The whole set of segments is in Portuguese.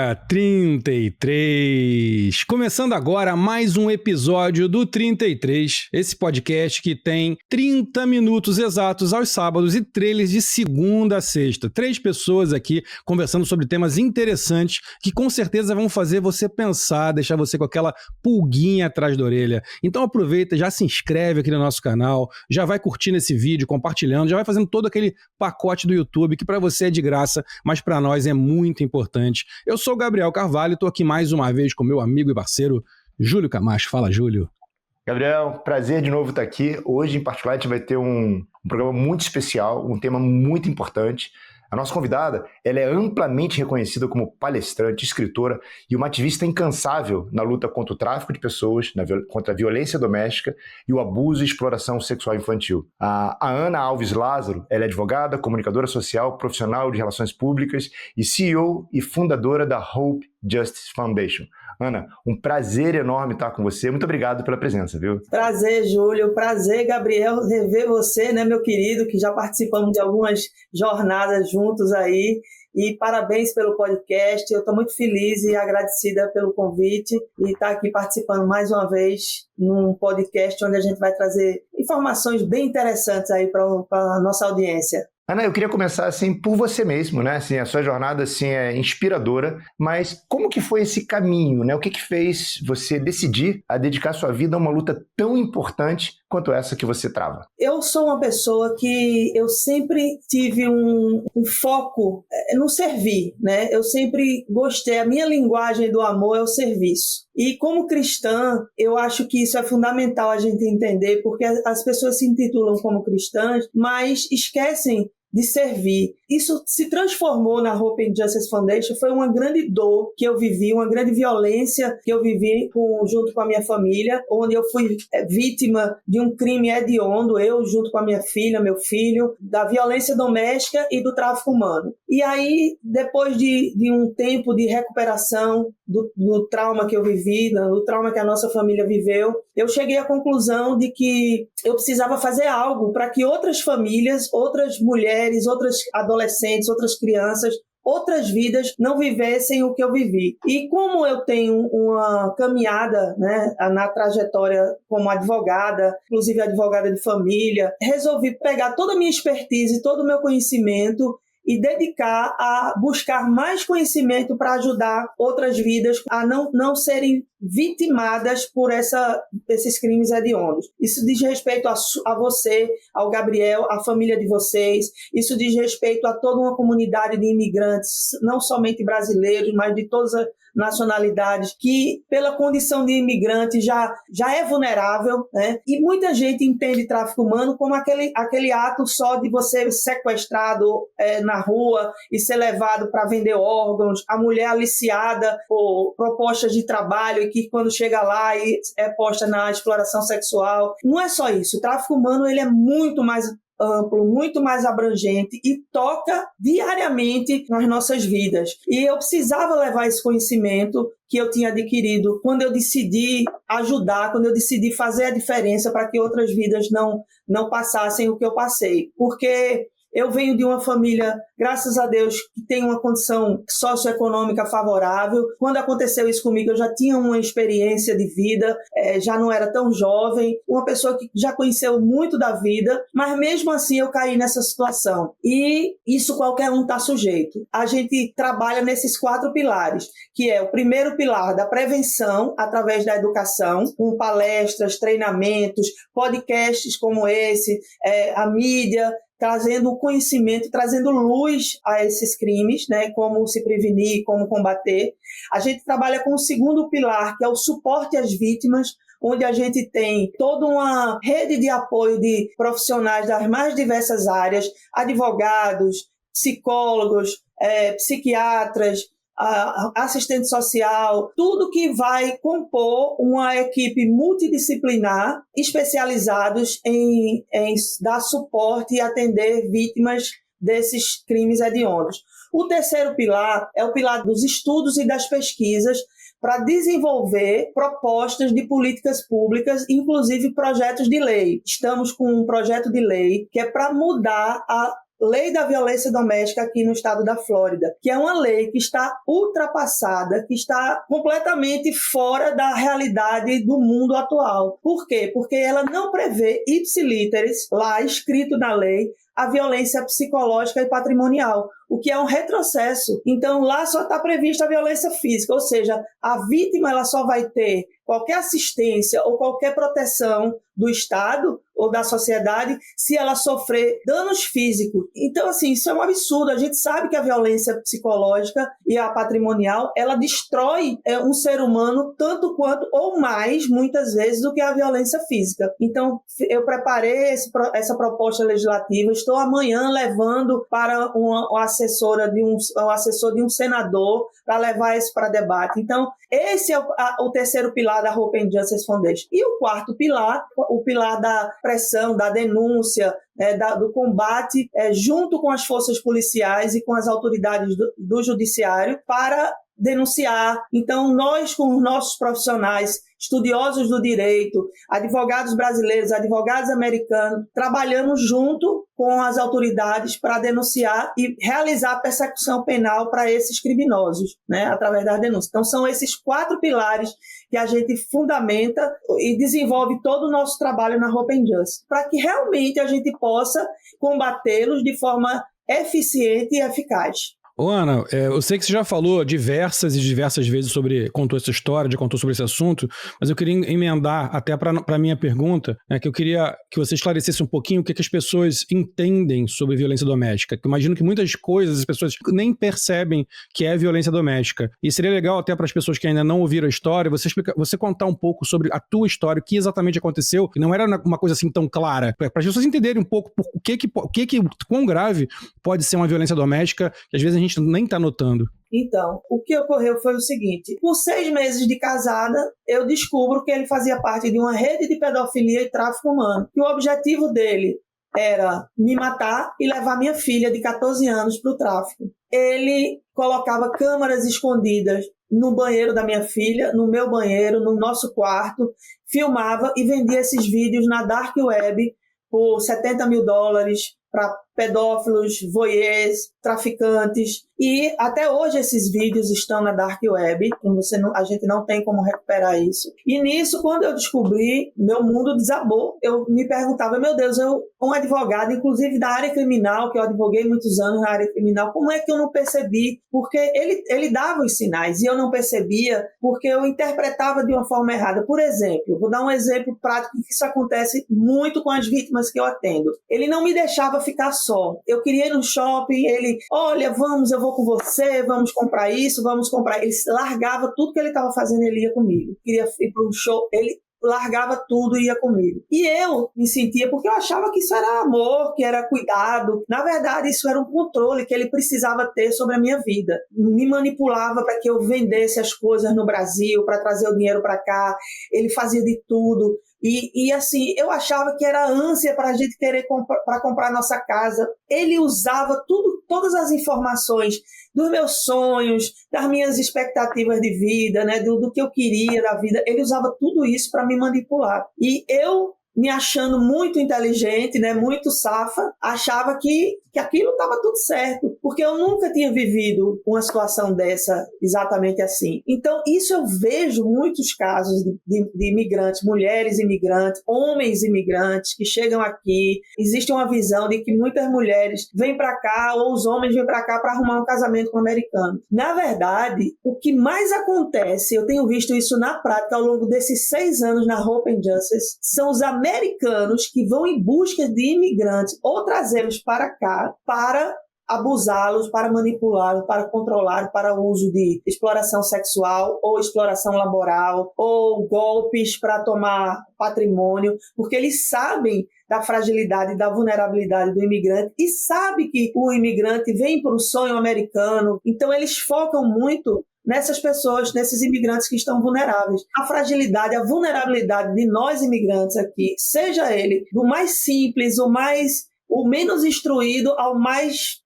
dia 33. Começando agora mais um episódio do 33, esse podcast que tem 30 minutos exatos aos sábados e trailers de segunda a sexta. 3 pessoas aqui conversando sobre temas interessantes que com certeza vão fazer você pensar, deixar você com aquela pulguinha atrás da orelha. Então aproveita, já se inscreve aqui no nosso canal, já vai curtindo esse vídeo, compartilhando, já vai fazendo todo aquele pacote do YouTube que para você é de graça, mas para nós é muito importante. Eu sou o Gabriel Carvalho e estou aqui mais uma vez com meu amigo e parceiro Júlio Camacho. Fala, Júlio. Gabriel, prazer de novo estar aqui. Hoje, em particular, a gente vai ter um programa muito especial, um tema muito importante. A nossa convidada, ela é amplamente reconhecida como palestrante, escritora e uma ativista incansável na luta contra o tráfico de pessoas, contra a violência doméstica e o abuso e exploração sexual infantil. A Ana Alves Lázaro, ela é advogada, comunicadora social, profissional de relações públicas e CEO e fundadora da Hope Justice Foundation. Ana, um prazer enorme estar com você. Muito obrigado pela presença, viu? Prazer, Júlio. Prazer, Gabriel, rever você, né, meu querido, que já participamos de algumas jornadas juntos aí. E parabéns pelo podcast. Eu estou muito feliz e agradecida pelo convite e estar aqui participando mais uma vez num podcast onde a gente vai trazer informações bem interessantes aí para a nossa audiência. Ana, eu queria começar assim por você mesmo, né? Assim, a sua jornada assim é inspiradora, mas como que foi esse caminho, né? O que fez você decidir a dedicar sua vida a uma luta tão importante quanto essa que você trava? Eu sou uma pessoa que eu sempre tive um foco no servir, né? Eu sempre gostei, a minha linguagem do amor é o serviço. E como cristã, eu acho que isso é fundamental a gente entender, porque as pessoas se intitulam como cristãs, mas esquecem de servir. Isso se transformou na Hope Justice Foundation, foi uma grande dor que eu vivi, uma grande violência que eu vivi junto com a minha família, onde eu fui vítima de um crime hediondo, eu junto com a minha filha, meu filho, da violência doméstica e do tráfico humano. E aí, depois de um tempo de recuperação do trauma que eu vivi, do trauma que a nossa família viveu, eu cheguei à conclusão de que eu precisava fazer algo para que outras famílias, outras mulheres, outras adolescentes, outras crianças, outras vidas não vivessem o que eu vivi. E como eu tenho uma caminhada, né, na trajetória como advogada, inclusive advogada de família, resolvi pegar toda a minha expertise, todo o meu conhecimento e dedicar a buscar mais conhecimento para ajudar outras vidas a não serem vitimadas por esses crimes hediondos. Isso diz respeito a você, ao Gabriel, à família de vocês. Isso diz respeito a toda uma comunidade de imigrantes, não somente brasileiros, mas de todas as nacionalidades, que pela condição de imigrante já é vulnerável, né? E muita gente entende tráfico humano como aquele ato só de você ser sequestrado na rua e ser levado para vender órgãos, a mulher aliciada por propostas de trabalho e que quando chega lá e é posta na exploração sexual. Não é só isso, o tráfico humano ele é muito mais amplo, muito mais abrangente e toca diariamente nas nossas vidas. E eu precisava levar esse conhecimento que eu tinha adquirido quando eu decidi ajudar, quando eu decidi fazer a diferença para que outras vidas não passassem o que eu passei. Porque eu venho de uma família, graças a Deus, que tem uma condição socioeconômica favorável. Quando aconteceu isso comigo, eu já tinha uma experiência de vida, já não era tão jovem, uma pessoa que já conheceu muito da vida, mas mesmo assim eu caí nessa situação. E isso qualquer um está sujeito. A gente trabalha nesses 4 pilares, que é o primeiro pilar da prevenção, através da educação, com palestras, treinamentos, podcasts como esse, a mídia, trazendo conhecimento, trazendo luz a esses crimes, né, como se prevenir, como combater. A gente trabalha com o segundo pilar, que é o suporte às vítimas, onde a gente tem toda uma rede de apoio de profissionais das mais diversas áreas, advogados, psicólogos, psiquiatras, assistente social, tudo que vai compor uma equipe multidisciplinar especializados em dar suporte e atender vítimas desses crimes hediondos. O terceiro pilar é o pilar dos estudos e das pesquisas para desenvolver propostas de políticas públicas, inclusive projetos de lei. Estamos com um projeto de lei que é para mudar Lei da Violência Doméstica aqui no estado da Flórida, que é uma lei que está ultrapassada, que está completamente fora da realidade do mundo atual. Por quê? Porque ela não prevê ipsilíteres, lá escrito na lei, a violência psicológica e patrimonial, o que é um retrocesso. Então, lá só está prevista a violência física, ou seja, a vítima ela só vai ter qualquer assistência ou qualquer proteção do Estado ou da sociedade se ela sofrer danos físicos. Então, assim, isso é um absurdo. A gente sabe que a violência psicológica e a patrimonial, ela destrói um ser humano tanto quanto ou mais, muitas vezes, do que a violência física. Então, eu preparei essa proposta legislativa, estou amanhã levando para um assessor de um senador para levar isso para debate. Então, esse é o terceiro pilar da Hope and Justice Foundation. E o quarto pilar, o pilar da pressão, da denúncia, do combate, junto com as forças policiais e com as autoridades do judiciário, para denunciar. Então, nós, com os nossos profissionais, estudiosos do direito, advogados brasileiros, advogados americanos, trabalhamos junto com as autoridades para denunciar e realizar a persecução penal para esses criminosos, né, através das denúncias. Então, são esses 4 pilares que a gente fundamenta e desenvolve todo o nosso trabalho na Hope and Justice, para que realmente a gente possa combatê-los de forma eficiente e eficaz. Ô, Ana, eu sei que você já falou diversas vezes contou essa história, já contou sobre esse assunto, mas eu queria emendar até para a minha pergunta, que eu queria que você esclarecesse um pouquinho o que as pessoas entendem sobre violência doméstica. Eu imagino que muitas coisas as pessoas nem percebem que é violência doméstica. E seria legal até para as pessoas que ainda não ouviram a história, você contar um pouco sobre a tua história, o que exatamente aconteceu, que não era uma coisa assim tão clara, para as pessoas entenderem um pouco quão grave pode ser uma violência doméstica, que às vezes a gente nem está notando. Então, o que ocorreu foi o seguinte: com 6 meses de casada, eu descubro que ele fazia parte de uma rede de pedofilia e tráfico humano. E o objetivo dele era me matar e levar minha filha de 14 anos para o tráfico. Ele colocava câmeras escondidas no banheiro da minha filha, no meu banheiro, no nosso quarto, filmava e vendia esses vídeos na Dark Web por $70 mil para pedófilos, voyeurs, traficantes. E até hoje esses vídeos estão na Dark Web, a gente não tem como recuperar isso. E nisso, quando eu descobri, meu mundo desabou. Eu me perguntava, meu Deus, um advogado, inclusive da área criminal, que eu advoguei muitos anos na área criminal, como é que eu não percebi? Porque ele dava os sinais e eu não percebia porque eu interpretava de uma forma errada. Por exemplo, vou dar um exemplo prático que isso acontece muito com as vítimas que eu atendo. Ele não me deixava ficar só. Eu queria ir no shopping, ele, olha, eu vou com você, vamos comprar isso, vamos comprar. Ele largava tudo que ele estava fazendo, ele ia comigo. Queria ir para um show, ele largava tudo e ia comigo. E eu me sentia, porque eu achava que isso era amor, que era cuidado. Na verdade, isso era um controle que ele precisava ter sobre a minha vida. Me manipulava para que eu vendesse as coisas no Brasil, para trazer o dinheiro para cá. Ele fazia de tudo. E assim, eu achava que era ânsia para a gente querer para comprar nossa casa. Ele usava todas as informações dos meus sonhos, das minhas expectativas de vida, né, do que eu queria da vida. Ele usava tudo isso para me manipular. E eu, me achando muito inteligente, né, muito safa, achava que aquilo estava tudo certo, porque eu nunca tinha vivido uma situação dessa exatamente assim. Então, isso eu vejo muitos casos de imigrantes, mulheres imigrantes, homens imigrantes que chegam aqui. Existe uma visão de que muitas mulheres vêm para cá ou os homens vêm para cá para arrumar um casamento com um americano. Na verdade, o que mais acontece, eu tenho visto isso na prática ao longo desses 6 anos na Hope and Justice, são os americanos que vão em busca de imigrantes ou trazê-los para cá para abusá-los, para manipulá-los, para controlar, para o uso de exploração sexual ou exploração laboral ou golpes para tomar patrimônio, porque eles sabem da fragilidade e da vulnerabilidade do imigrante e sabem que o imigrante vem para o sonho americano, então eles focam muito nessas pessoas, nesses imigrantes que estão vulneráveis. A fragilidade, a vulnerabilidade de nós imigrantes aqui, seja ele do mais simples, o menos instruído ao mais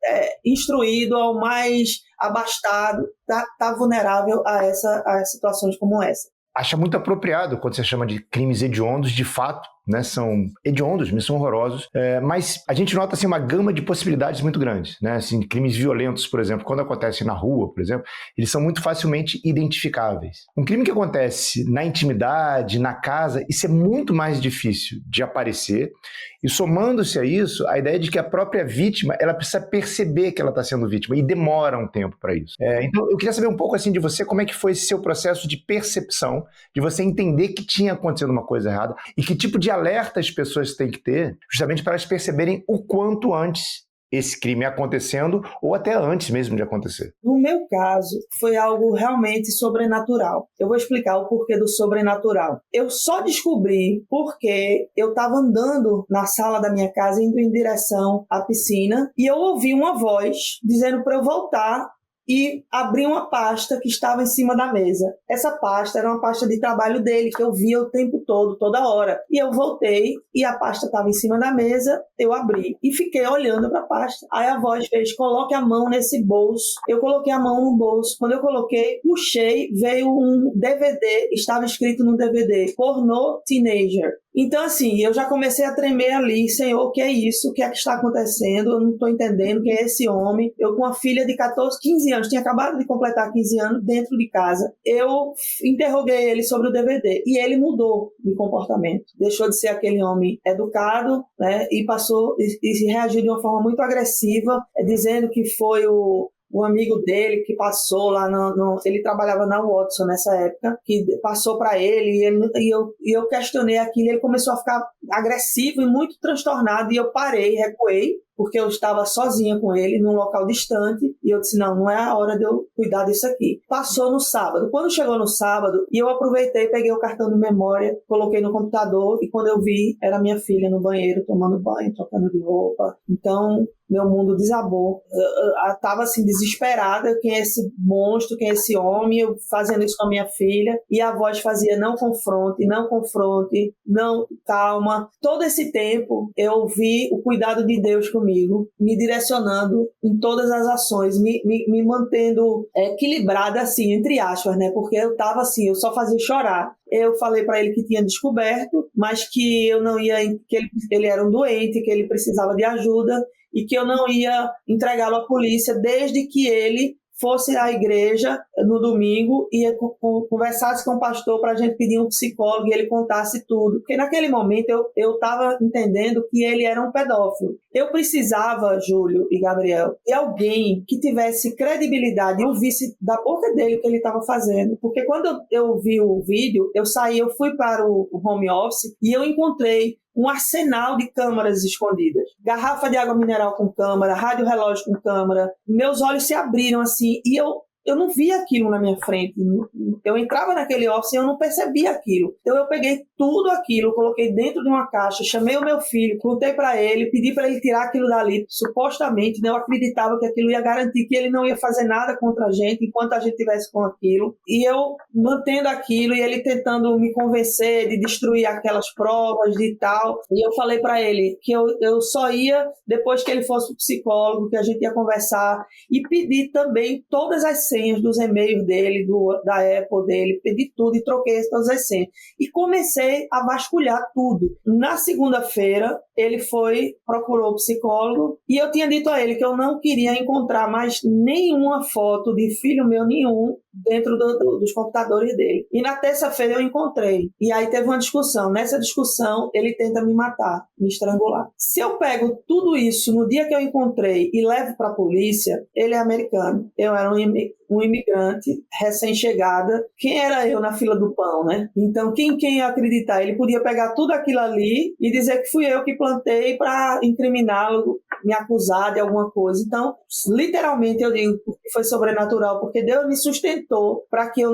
instruído, ao mais abastado, tá vulnerável a situações como essa. Acha muito apropriado quando você chama de crimes hediondos, de fato, né? São hediondos, são horrorosos, mas a gente nota assim, uma gama de possibilidades muito grande, né? Assim, crimes violentos, por exemplo, quando acontecem na rua, por exemplo, eles são muito facilmente identificáveis. Um crime que acontece na intimidade, na casa, isso é muito mais difícil de aparecer, e somando-se a isso, a ideia de que a própria vítima, ela precisa perceber que ela está sendo vítima, e demora um tempo para isso. Então, eu queria saber um pouco assim de você, como é que foi esse seu processo de percepção, de você entender que tinha acontecido uma coisa errada, e que tipo de alerta as pessoas têm que ter, justamente para elas perceberem o quanto antes esse crime acontecendo, ou até antes mesmo de acontecer. No meu caso, foi algo realmente sobrenatural. Eu vou explicar o porquê do sobrenatural. Eu só descobri porque eu estava andando na sala da minha casa, indo em direção à piscina, e eu ouvi uma voz dizendo para eu voltar e abri uma pasta que estava em cima da mesa. Essa pasta era uma pasta de trabalho dele, que eu via o tempo todo, toda hora. E eu voltei e a pasta estava em cima da mesa, eu abri e fiquei olhando para a pasta. Aí a voz fez, coloque a mão nesse bolso. Eu coloquei a mão no bolso. Quando eu coloquei, puxei, veio um DVD, estava escrito no DVD, Pornô Teenager. Então, assim, eu já comecei a tremer ali, Senhor, o que é isso? O que é que está acontecendo? Eu não estou entendendo quem é esse homem. Eu com uma filha de 14, 15 anos, tinha acabado de completar 15 anos dentro de casa. Eu interroguei ele sobre o DVD e ele mudou de comportamento. Deixou de ser aquele homem educado, né, e passou e reagiu de uma forma muito agressiva, dizendo que foi o amigo dele que passou lá ele trabalhava na Watson nessa época, que passou para ele, e eu questionei aquilo, e ele começou a ficar agressivo e muito transtornado, e eu parei, recuei, porque eu estava sozinha com ele, num local distante, e eu disse, não é a hora de eu cuidar disso aqui. Passou no sábado. Quando chegou no sábado, e eu aproveitei, peguei o cartão de memória, coloquei no computador, e quando eu vi, era minha filha no banheiro, tomando banho, trocando de roupa. Então, meu mundo desabou. Eu estava assim, desesperada, quem é esse monstro, quem é esse homem, eu fazendo isso com a minha filha, e a voz fazia, não confronte, não, calma. Todo esse tempo, eu vi o cuidado de Deus comigo, me direcionando em todas as ações, me mantendo equilibrada, assim, entre aspas, né? Porque eu estava assim, eu só fazia chorar. Eu falei para ele que tinha descoberto, mas que eu não ia, que ele era um doente, que ele precisava de ajuda e que eu não ia entregá-lo à polícia desde que ele fosse à igreja no domingo e conversasse com o pastor para a gente pedir um psicólogo e ele contasse tudo. Porque naquele momento eu estava entendendo que ele era um pedófilo. Eu precisava, Júlio e Gabriel, de alguém que tivesse credibilidade e ouvisse da boca dele o que ele estava fazendo. Porque quando eu vi o vídeo, eu fui para o home office e eu encontrei um arsenal de câmeras escondidas. Garrafa de água mineral com câmera, rádio relógio com câmera. Meus olhos se abriram assim e eu não via aquilo na minha frente. Eu entrava naquele office e eu não percebia aquilo. Então eu peguei tudo aquilo, coloquei dentro de uma caixa, chamei o meu filho, contei para ele, pedi para ele tirar aquilo dali. Supostamente, né, eu acreditava que aquilo ia garantir que ele não ia fazer nada contra a gente enquanto a gente estivesse com aquilo. E eu mantendo aquilo e ele tentando me convencer de destruir aquelas provas de tal. E eu falei para ele que eu só ia depois que ele fosse o psicólogo, que a gente ia conversar, e pedi também todas as senhas dos e-mails dele, da Apple dele, pedi tudo e troquei todas as senhas. E comecei a vasculhar tudo. Na segunda-feira, ele procurou o psicólogo e eu tinha dito a ele que eu não queria encontrar mais nenhuma foto de filho meu nenhum dentro dos computadores dele. E na terça-feira eu encontrei. E aí teve uma discussão. Nessa discussão, ele tenta me matar, me estrangular. Se eu pego tudo isso no dia que eu encontrei e levo para a polícia, ele é americano. Eu era um imigrante recém-chegada. Quem era eu na fila do pão, né? Então, quem ia acreditar? Ele podia pegar tudo aquilo ali e dizer que fui eu que plantei para incriminá-lo, me acusar de alguma coisa. Então, literalmente eu digo que foi sobrenatural, porque Deus me sustentou para que eu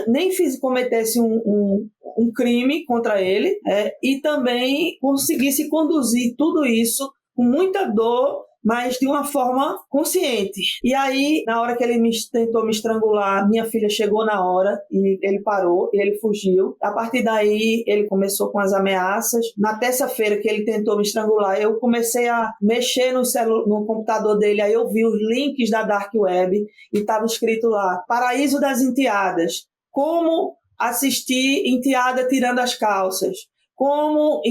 nem cometesse um crime contra ele, e também conseguisse conduzir tudo isso com muita dor, mas de uma forma consciente. E aí, na hora que ele tentou me estrangular, minha filha chegou na hora e ele parou, e ele fugiu. A partir daí, ele começou com as ameaças. Na terça-feira que ele tentou me estrangular, eu comecei a mexer no computador dele, aí eu vi os links da Dark Web e estava escrito lá, Paraíso das Enteadas, como assistir enteada tirando as calças, como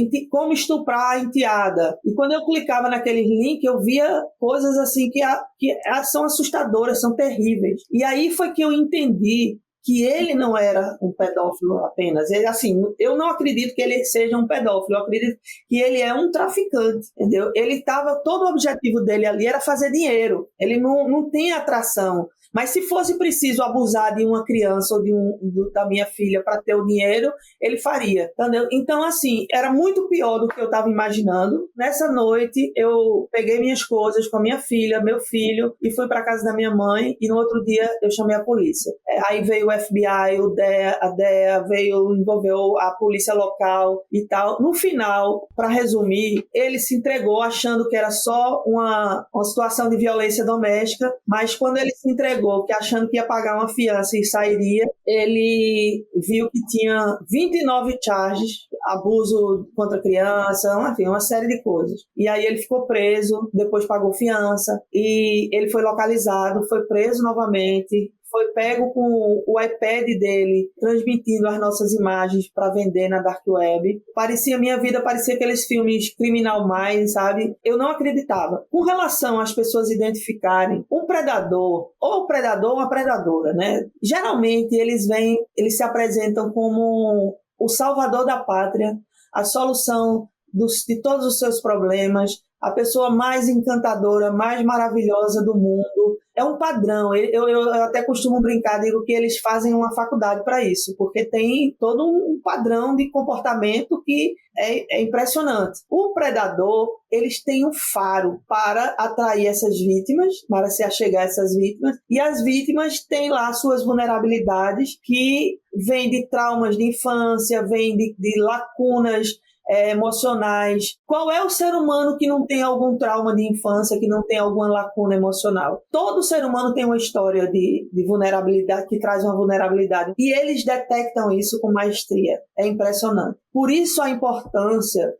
estuprar a enteada. E quando eu clicava naqueles links, eu via coisas assim que são assustadoras, são terríveis. E aí foi que eu entendi que ele não era um pedófilo apenas. Ele, assim, eu não acredito que ele seja um pedófilo, eu acredito que ele é um traficante, entendeu? Todo o objetivo dele ali era fazer dinheiro. Ele não tem atração. Mas se fosse preciso abusar de uma criança ou da minha filha para ter o dinheiro, ele faria, entendeu? Então, assim, era muito pior do que eu estava imaginando. Nessa noite, eu peguei minhas coisas com a minha filha, meu filho, e fui para casa da minha mãe, e no outro dia eu chamei a polícia. Aí veio o FBI, a DEA, envolveu a polícia local e tal. No final, para resumir, ele se entregou achando que era só uma situação de violência doméstica, mas quando ele se entregou, que achando que ia pagar uma fiança e sairia, ele viu que tinha 29 charges, abuso contra criança, enfim, uma série de coisas. E aí ele ficou preso, depois pagou fiança, e ele foi localizado, foi preso novamente, foi pego com o iPad dele, transmitindo as nossas imagens para vender na Dark Web. Minha vida parecia aqueles filmes Criminal Minds, sabe? Eu não acreditava. Com relação às pessoas identificarem um predador, ou uma predadora, né? Geralmente eles se apresentam como o salvador da pátria, a solução de todos os seus problemas, a pessoa mais encantadora, mais maravilhosa do mundo. É um padrão. Eu até costumo brincar, digo que eles fazem uma faculdade para isso, porque tem todo um padrão de comportamento que é impressionante. O predador, eles têm um faro para atrair essas vítimas, para se achegar a essas vítimas, e as vítimas têm lá suas vulnerabilidades que vêm de traumas de infância, vêm de lacunas emocionais. Qual é o ser humano que não tem algum trauma de infância, que não tem alguma lacuna emocional? Todo ser humano tem uma história de vulnerabilidade, que traz uma vulnerabilidade. E eles detectam isso com maestria. É impressionante. Por isso a importância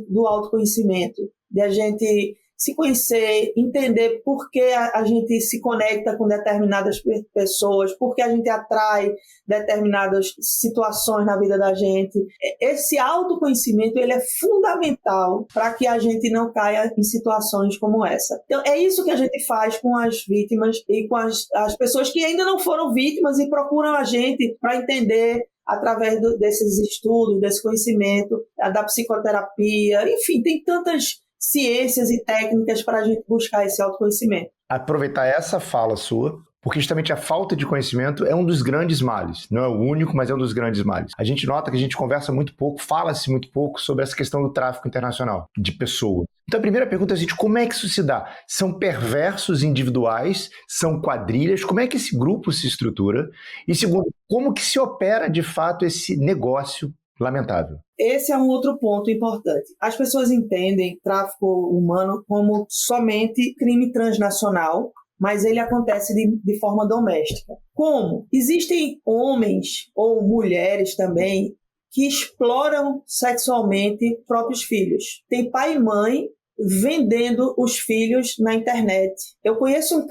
do autoconhecimento, de a gente se conhecer, entender por que a gente se conecta com determinadas pessoas, por que a gente atrai determinadas situações na vida da gente. Esse autoconhecimento, ele é fundamental para que a gente não caia em situações como essa. Então, é isso que a gente faz com as vítimas e com as pessoas que ainda não foram vítimas e procuram a gente para entender através desses estudos, desse conhecimento, da psicoterapia, enfim, tem tantas ciências e técnicas para a gente buscar esse autoconhecimento. Aproveitar essa fala sua, porque justamente a falta de conhecimento é um dos grandes males. Não é o único, mas é um dos grandes males. A gente nota que a gente conversa muito pouco, fala-se muito pouco sobre essa questão do tráfico internacional de pessoas. Então a primeira pergunta é a gente, como é que isso se dá? São perversos individuais? São quadrilhas? Como é que esse grupo se estrutura? E segundo, como que se opera de fato esse negócio lamentável? Esse é um outro ponto importante. As pessoas entendem tráfico humano como somente crime transnacional, mas ele acontece de forma doméstica. Como? Existem homens ou mulheres também que exploram sexualmente próprios filhos. Tem pai e mãe vendendo os filhos na internet. Eu conheço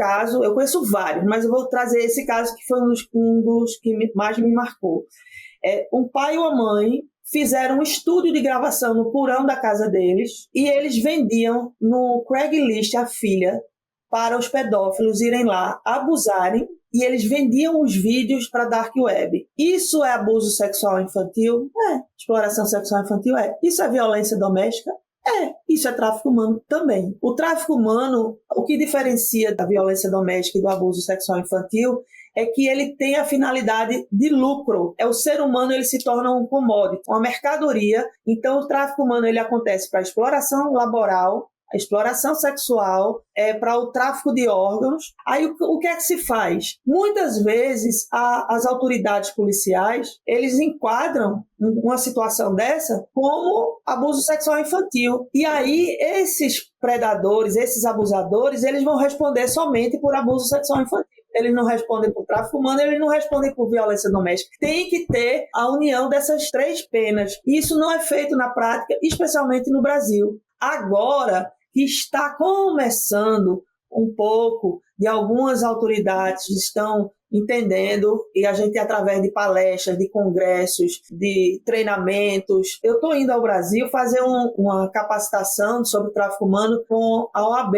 vários, mas eu vou trazer esse caso que foi um dos que mais me marcou. Um pai e uma mãe fizeram um estúdio de gravação no porão da casa deles e eles vendiam no Craigslist a filha para os pedófilos irem lá abusarem, e eles vendiam os vídeos para a Dark Web. Isso é abuso sexual infantil? É. Exploração sexual infantil? É. Isso é violência doméstica? É. Isso é tráfico humano também. O tráfico humano, o que diferencia da violência doméstica e do abuso sexual infantil é que ele tem a finalidade de lucro. O ser humano, ele se torna um commodity, uma mercadoria. Então, o tráfico humano, ele acontece para a exploração laboral, a exploração sexual, para o tráfico de órgãos. Aí, o que é que se faz? Muitas vezes, as autoridades policiais, eles enquadram uma situação dessa como abuso sexual infantil. E aí, esses predadores, esses abusadores, eles vão responder somente por abuso sexual infantil. Eles não respondem por tráfico humano, eles não respondem por violência doméstica. Tem que ter a união dessas três penas. Isso não é feito na prática, especialmente no Brasil. Agora que está começando um pouco, de algumas autoridades estão entendendo, e a gente, através de palestras, de congressos, de treinamentos. Eu estou indo ao Brasil fazer uma capacitação sobre tráfico humano com a OAB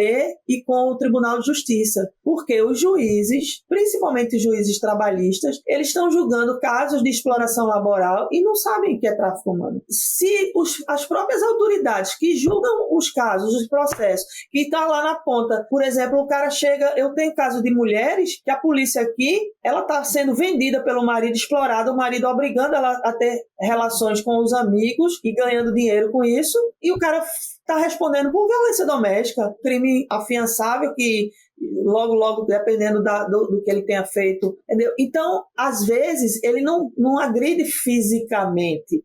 e com o Tribunal de Justiça, porque os juízes, principalmente os juízes trabalhistas, eles estão julgando casos de exploração laboral e não sabem o que é tráfico humano. Se as próprias autoridades que julgam os casos, os processos, que estão lá na ponta, por exemplo, o cara chega, eu tenho caso de mulheres que a polícia aqui, ela está sendo vendida pelo marido, explorada, o marido obrigando ela a ter relações com os amigos e ganhando dinheiro com isso, e o cara está respondendo por violência doméstica, crime afiançável que logo, dependendo do que ele tenha feito, entendeu? Então, às vezes, ele não agride fisicamente,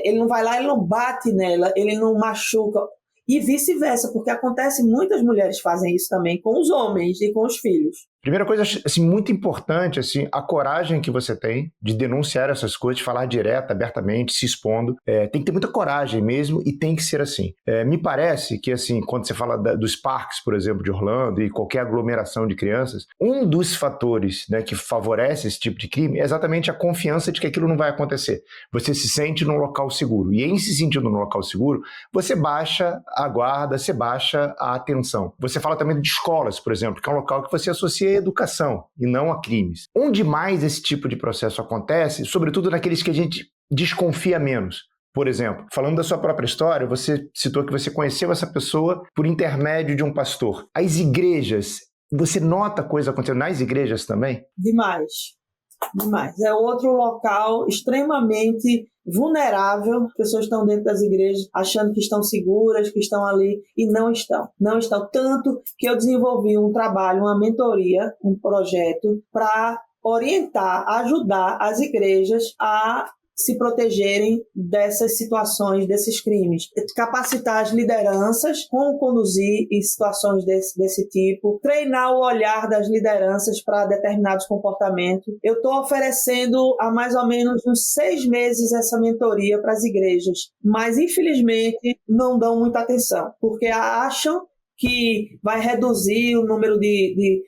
ele não vai lá, ele não bate nela, ele não machuca, e vice-versa, porque acontece, muitas mulheres fazem isso também com os homens e com os filhos. Primeira coisa, assim, muito importante, assim, a coragem que você tem de denunciar essas coisas, de falar direto, abertamente, se expondo. Tem que ter muita coragem mesmo e tem que ser assim. Me parece que, assim, quando você fala dos parques, por exemplo, de Orlando e qualquer aglomeração de crianças, um dos fatores, né, que favorece esse tipo de crime é exatamente a confiança de que aquilo não vai acontecer. Você se sente num local seguro. E em se sentindo num local seguro, você baixa a guarda, você baixa a atenção. Você fala também de escolas, por exemplo, que é um local que você associa educação e não a crimes. Onde mais esse tipo de processo acontece, sobretudo naqueles que a gente desconfia menos. Por exemplo, falando da sua própria história, você citou que você conheceu essa pessoa por intermédio de um pastor. As igrejas, você nota coisa acontecendo nas igrejas também? Demais. É outro local extremamente vulnerável. As pessoas estão dentro das igrejas achando que estão seguras, que estão ali, e não estão. Não estão. Tanto que eu desenvolvi um trabalho, uma mentoria, um projeto para orientar, ajudar as igrejas a se protegerem dessas situações, desses crimes. Capacitar as lideranças, como conduzir em situações desse tipo, treinar o olhar das lideranças para determinados comportamentos. Eu estou oferecendo há mais ou menos uns 6 meses essa mentoria para as igrejas, mas infelizmente não dão muita atenção, porque acham que vai reduzir o número de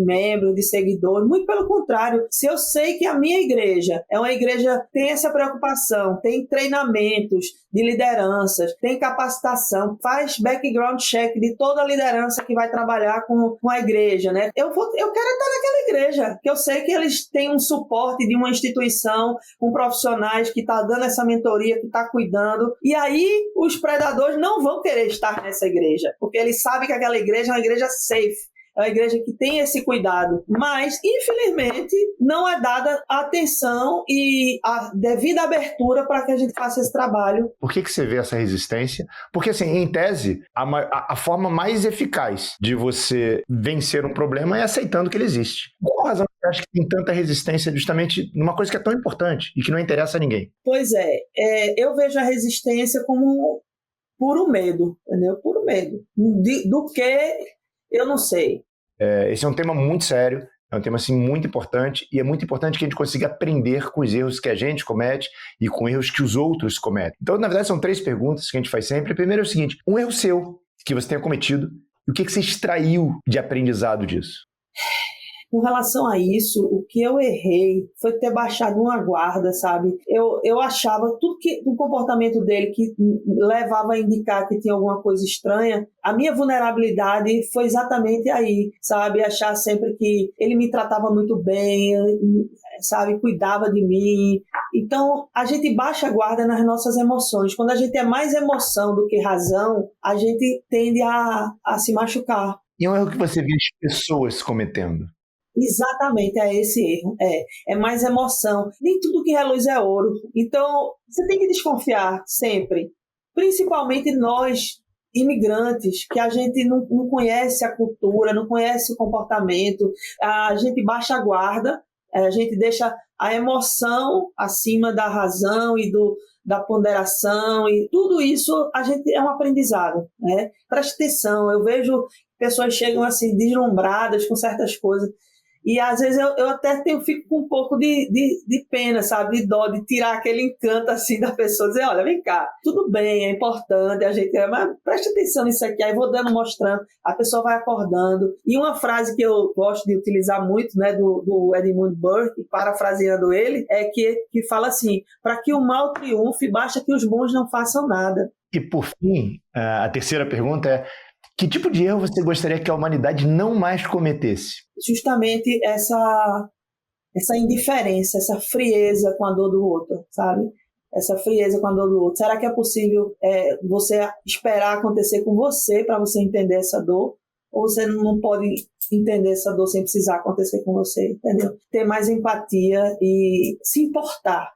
membros, de seguidores. Muito pelo contrário, se eu sei que a minha igreja é uma igreja que tem essa preocupação, tem treinamentos de lideranças, tem capacitação, faz background check de toda a liderança que vai trabalhar com a igreja, né? Eu quero estar naquela igreja, que eu sei que eles têm um suporte de uma instituição, com profissionais que está dando essa mentoria, que está cuidando, e aí os predadores não vão querer estar nessa igreja, porque eles sabem que aquela igreja é uma igreja safe, é uma igreja que tem esse cuidado, mas, infelizmente, não é dada a atenção e a devida abertura para que a gente faça esse trabalho. Por que você vê essa resistência? Porque, assim, em tese, a forma mais eficaz de você vencer um problema é aceitando que ele existe. Qual razão você acha que tem tanta resistência justamente numa coisa que é tão importante e que não interessa a ninguém? Pois eu vejo a resistência como puro medo, entendeu? Puro medo. Do que eu não sei. Esse é um tema muito sério, é um tema assim, muito importante, e é muito importante que a gente consiga aprender com os erros que a gente comete e com erros que os outros cometem. Então, na verdade, são 3 perguntas que a gente faz sempre. A primeira é o seguinte: um erro seu que você tenha cometido, e o que você extraiu de aprendizado disso? Com relação a isso, o que eu errei foi ter baixado uma guarda, sabe? Eu achava tudo que o comportamento dele que levava a indicar que tinha alguma coisa estranha. A minha vulnerabilidade foi exatamente aí, sabe? Achar sempre que ele me tratava muito bem, sabe? Cuidava de mim. Então, a gente baixa a guarda nas nossas emoções. Quando a gente é mais emoção do que razão, a gente tende a se machucar. E é um erro que você vê as pessoas cometendo? Exatamente, é esse erro. É mais emoção. Nem tudo que reluz é ouro. Então, você tem que desconfiar sempre. Principalmente nós, imigrantes, que a gente não conhece a cultura, não conhece o comportamento. A gente baixa a guarda, a gente deixa a emoção acima da razão e da ponderação. E tudo isso é um aprendizado, né? Preste atenção, eu vejo pessoas chegam assim deslumbradas com certas coisas. E às vezes eu até fico com um pouco de pena, sabe? De dó, de tirar aquele encanto assim da pessoa, dizer, olha, vem cá, tudo bem, é importante, a gente, mas preste atenção nisso aqui, aí vou dando, mostrando, a pessoa vai acordando. E uma frase que eu gosto de utilizar muito, né, do Edmund Burke, parafraseando ele, é que fala assim, para que o mal triunfe, basta que os bons não façam nada. E por fim, a terceira pergunta é: que tipo de erro você gostaria que a humanidade não mais cometesse? Justamente essa indiferença, essa frieza com a dor do outro, sabe? Essa frieza com a dor do outro. Será que é possível você esperar acontecer com você para você entender essa dor? Ou você não pode entender essa dor sem precisar acontecer com você, entendeu? Ter mais empatia e se importar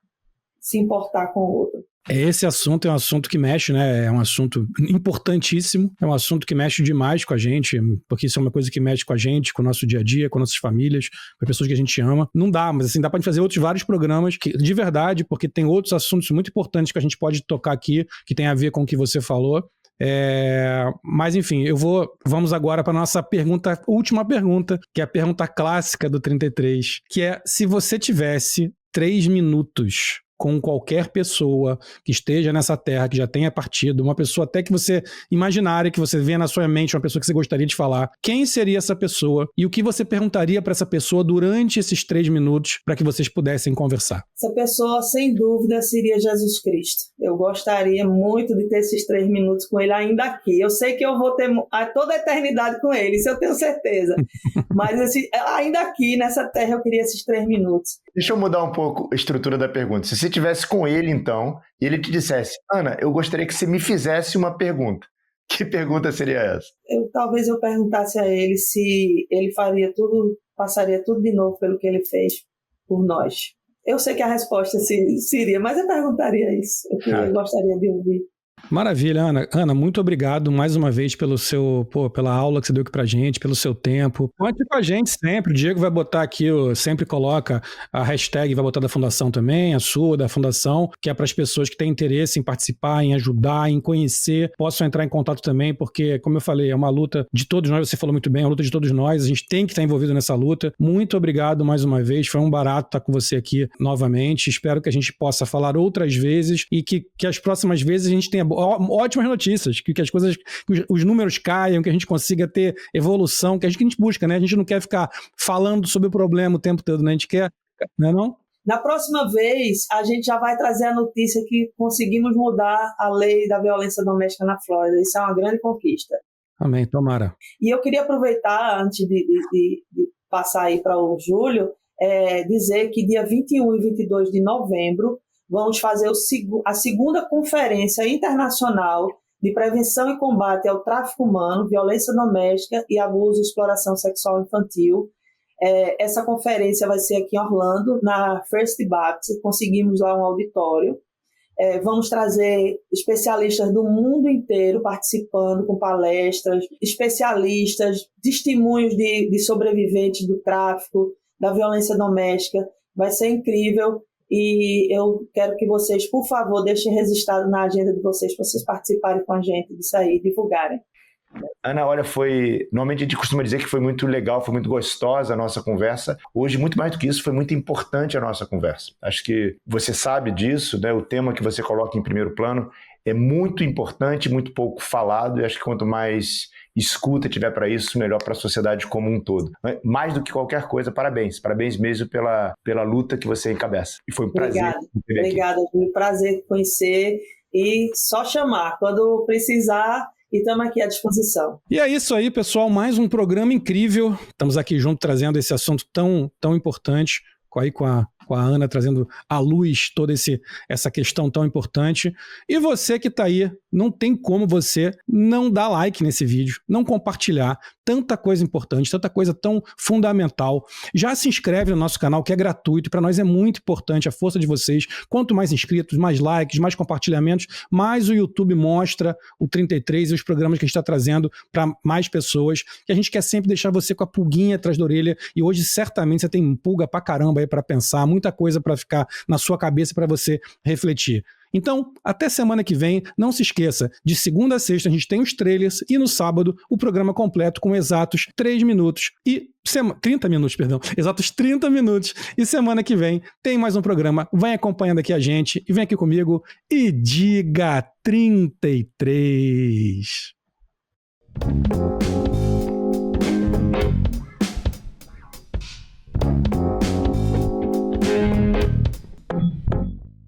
com o outro. Esse assunto é um assunto que mexe, né? É um assunto importantíssimo, é um assunto que mexe demais com a gente, porque isso é uma coisa que mexe com a gente, com o nosso dia a dia, com nossas famílias, com as pessoas que a gente ama. Não dá, mas assim, dá pra gente fazer vários programas que, de verdade, porque tem outros assuntos muito importantes que a gente pode tocar aqui, que tem a ver com o que você falou. Mas enfim, vamos agora para nossa última pergunta, que é a pergunta clássica do 33, que é: se você tivesse 3 minutos com qualquer pessoa que esteja nessa terra, que já tenha partido, uma pessoa até que você imaginária, que você vê na sua mente, uma pessoa que você gostaria de falar, quem seria essa pessoa e o que você perguntaria para essa pessoa durante esses 3 minutos para que vocês pudessem conversar? Essa pessoa, sem dúvida, seria Jesus Cristo. Eu gostaria muito de ter esses 3 minutos com ele ainda aqui. Eu sei que eu vou ter toda a eternidade com ele, isso eu tenho certeza. Mas ainda aqui, nessa terra, eu queria esses 3 minutos. Deixa eu mudar um pouco a estrutura da pergunta. Se você estivesse com ele, então, e ele te dissesse: Ana, eu gostaria que você me fizesse uma pergunta. Que pergunta seria essa? Talvez eu perguntasse a ele se ele passaria tudo de novo pelo que ele fez por nós. Eu sei que a resposta seria, mas eu perguntaria isso. Eu gostaria de ouvir. Maravilha, Ana. Ana, muito obrigado mais uma vez pela aula que você deu aqui pra gente, pelo seu tempo. Conte com a gente sempre. O Diego vai botar aqui, sempre coloca a hashtag, vai botar da Fundação também, a sua, da Fundação, que é para as pessoas que têm interesse em participar, em ajudar, em conhecer, possam entrar em contato também, porque, como eu falei, é uma luta de todos nós, você falou muito bem, é uma luta de todos nós, a gente tem que estar envolvido nessa luta. Muito obrigado mais uma vez, foi um barato estar com você aqui novamente. Espero que a gente possa falar outras vezes e que as próximas vezes a gente tenha ótimas notícias, que as coisas, que os números caiam, que a gente consiga ter evolução, que a gente busca, né? A gente não quer ficar falando sobre o problema o tempo todo, né? A gente quer, não? Na próxima vez, a gente já vai trazer a notícia que conseguimos mudar a lei da violência doméstica na Flórida. Isso é uma grande conquista. Amém, tomara. E eu queria aproveitar, antes de passar aí para o Júlio, dizer que dia 21 e 22 de novembro vamos fazer a segunda Conferência Internacional de Prevenção e Combate ao Tráfico Humano, Violência Doméstica e Abuso e Exploração Sexual Infantil. Essa conferência vai ser aqui em Orlando, na First Baptist. Conseguimos lá um auditório. Vamos trazer especialistas do mundo inteiro participando com palestras, especialistas, testemunhos de sobreviventes do tráfico, da violência doméstica. Vai ser incrível. E eu quero que vocês, por favor, deixem registrado na agenda de vocês, para vocês participarem com a gente disso aí, divulgarem. Ana, olha, normalmente a gente costuma dizer que foi muito legal, foi muito gostosa a nossa conversa. Hoje, muito mais do que isso, foi muito importante a nossa conversa. Acho que você sabe disso, né? O tema que você coloca em primeiro plano é muito importante, muito pouco falado, e acho que quanto mais escuta tiver para isso, melhor para a sociedade como um todo. Mais do que qualquer coisa, parabéns mesmo pela luta que você encabeça. E foi um prazer. Obrigada, foi um prazer conhecer e só chamar quando precisar. E estamos aqui à disposição. E é isso aí, pessoal. Mais um programa incrível. Estamos aqui junto trazendo esse assunto tão importante, com a Ana trazendo à luz toda essa questão tão importante. E você que está aí, não tem como você não dar like nesse vídeo, não compartilhar tanta coisa importante, tanta coisa tão fundamental. Já se inscreve no nosso canal, que é gratuito, para nós é muito importante a força de vocês. Quanto mais inscritos, mais likes, mais compartilhamentos, mais o YouTube mostra o 33 e os programas que a gente está trazendo para mais pessoas, que a gente quer sempre deixar você com a pulguinha atrás da orelha, e hoje certamente você tem pulga pra caramba aí para pensar, muita coisa para ficar na sua cabeça para você refletir. Então, até semana que vem, não se esqueça, de segunda a sexta a gente tem os trailers e no sábado o programa completo com exatos 3 minutos e 30 minutos, perdão, exatos 30 minutos. E semana que vem tem mais um programa. Vai acompanhando aqui a gente e vem aqui comigo e diga 33.